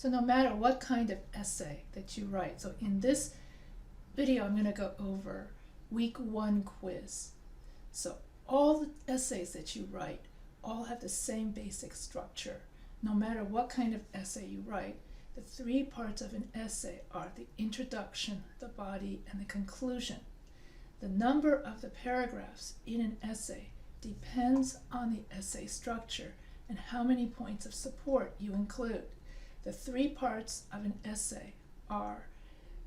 So no matter what kind of essay that you write, so in this video I'm going to go over week 1 quiz. So all the essays that you write all have the same basic structure. No matter what kind of essay you write, the 3 parts of an essay are the introduction, the body, and the conclusion. The number of the paragraphs in an essay depends on the essay structure and how many points of support you include. The 3 parts of an essay are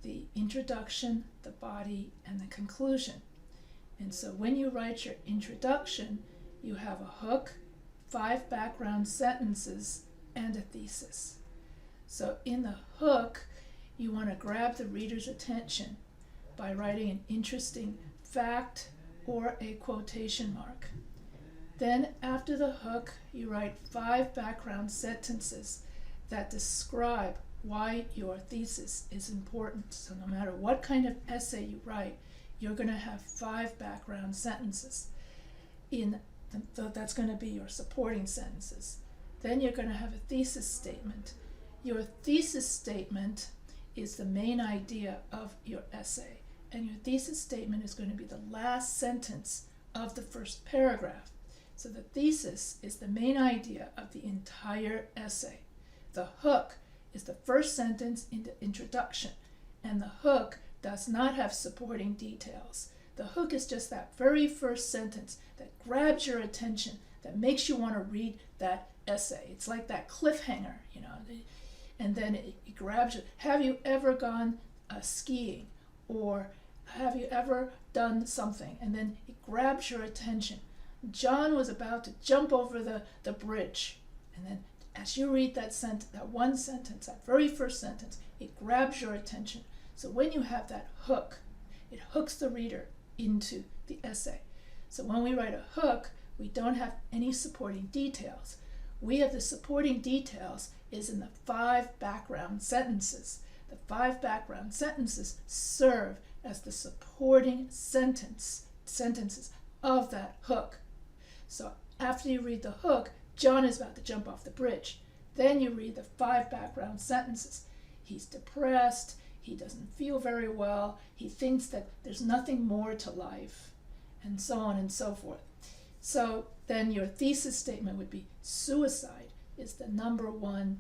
the introduction, the body, and the conclusion. And so when you write your introduction, you have a hook, 5 background sentences, and a thesis. So in the hook, you want to grab the reader's attention by writing an interesting fact or a quotation mark. Then after the hook, you write 5 background sentences that describe why your thesis is important. So no matter what kind of essay you write, you're going to have 5 background sentences. That's going to be your supporting sentences. Then you're going to have a thesis statement. Your thesis statement is the main idea of your essay, and your thesis statement is going to be the last sentence of the first paragraph. So the thesis is the main idea of the entire essay. The hook is the first sentence in the introduction, and the hook does not have supporting details. The hook is just that very first sentence that grabs your attention, that makes you want to read that essay. It's like that cliffhanger, and then it grabs you. Have you ever gone skiing, or have you ever done something? And then it grabs your attention. John was about to jump over the bridge, and then as you read that one sentence, that very first sentence, it grabs your attention. So when you have that hook, it hooks the reader into the essay. So when we write a hook, we don't have any supporting details. We have the supporting details is in the 5 background sentences. The 5 background sentences serve as the supporting sentences of that hook. So after you read the hook, John is about to jump off the bridge. Then you read the 5 background sentences. He's depressed, he doesn't feel very well, he thinks that there's nothing more to life, and so on and so forth. So then your thesis statement would be suicide is the #1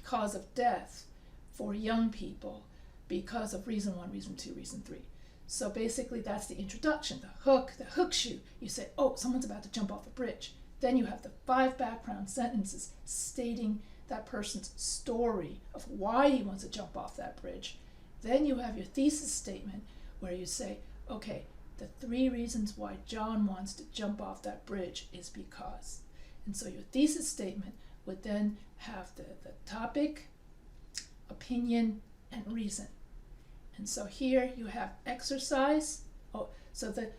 cause of death for young people because of reason 1, reason 2, reason 3. So basically that's the introduction, the hook that hooks you. You say, oh, someone's about to jump off a bridge. Then you have the 5 background sentences stating that person's story of why he wants to jump off that bridge. Then you have your thesis statement where you say, okay, the 3 reasons why John wants to jump off that bridge is because. And so your thesis statement would then have the topic, opinion, and reason. And so here you have exercise. So the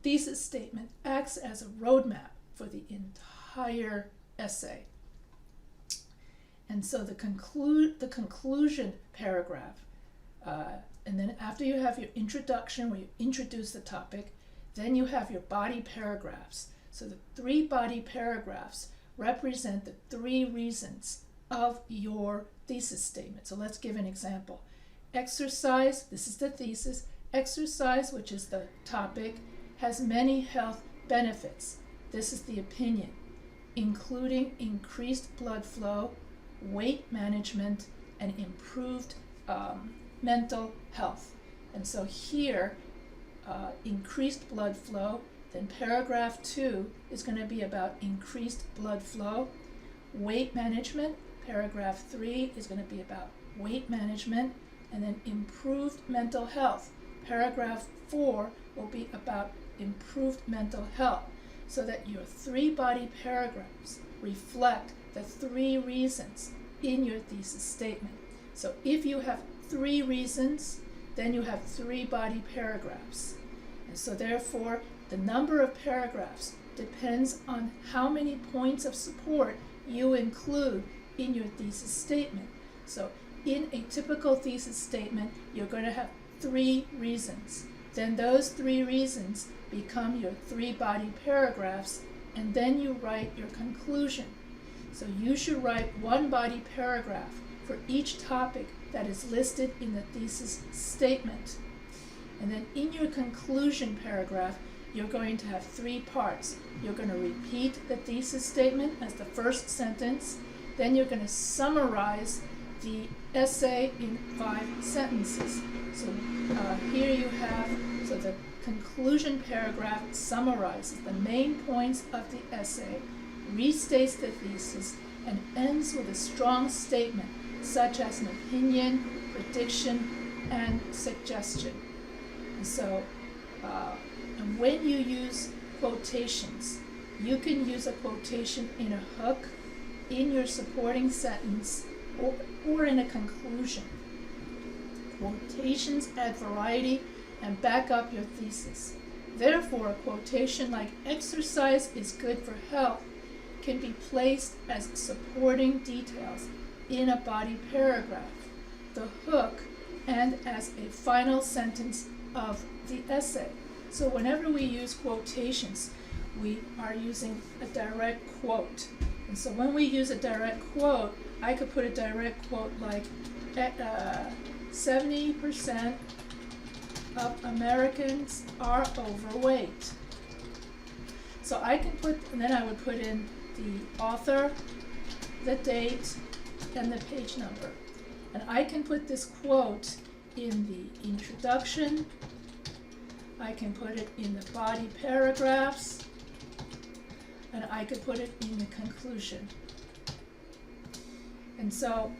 thesis statement acts as a roadmap for the entire essay. And so the conclusion paragraph, and then after you have your introduction where you introduce the topic, then you have your body paragraphs. So the 3 body paragraphs represent the 3 reasons of your thesis statement. So let's give an example. Exercise, this is the thesis. Exercise, which is the topic, has many health benefits. This is the opinion, including increased blood flow, weight management, and improved mental health. And so here, increased blood flow, then paragraph 2 is going to be about increased blood flow. Weight management, paragraph 3 is going to be about weight management. And then improved mental health, paragraph 4 will be about improved mental health, so that your 3 body paragraphs reflect the 3 reasons in your thesis statement. So if you have 3 reasons, then you have 3 body paragraphs. And so therefore, the number of paragraphs depends on how many points of support you include in your thesis statement. So in a typical thesis statement, you're going to have 3 reasons. Then those 3 reasons become your 3 body paragraphs, and then you write your conclusion. So you should write one body paragraph for each topic that is listed in the thesis statement. And then in your conclusion paragraph, you're going to have 3 parts. You're going to repeat the thesis statement as the first sentence. Then you're going to summarize the essay in 5 sentences. So here you have, so the conclusion paragraph summarizes the main points of the essay, restates the thesis, and ends with a strong statement, such as an opinion, prediction, and suggestion. And so, and when you use quotations, you can use a quotation in a hook, in your supporting sentence, or in a conclusion. Quotations add variety and back up your thesis. Therefore, a quotation like "exercise is good for health" can be placed as supporting details in a body paragraph, the hook, and as a final sentence of the essay. So whenever we use quotations, we are using a direct quote. And so when we use a direct quote, I could put a direct quote like 70% of Americans are overweight. So I can put, and then I would put in the author, the date, and the page number. And I can put this quote in the introduction, I can put it in the body paragraphs, and I could put it in the conclusion. And so,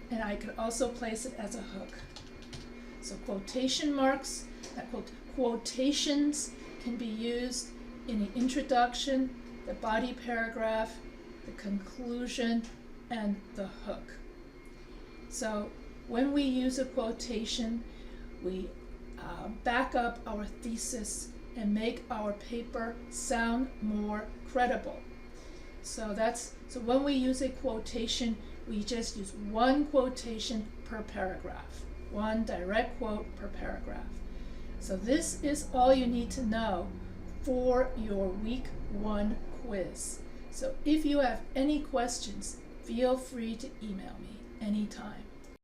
and I could also place it as a hook. So quotation marks, quotations can be used in the introduction, the body paragraph, the conclusion, and the hook. So when we use a quotation, we back up our thesis and make our paper sound more credible. So when we use a quotation, we just use one quotation per paragraph, one direct quote per paragraph. So this is all you need to know for your week 1 quiz. So if you have any questions, feel free to email me anytime.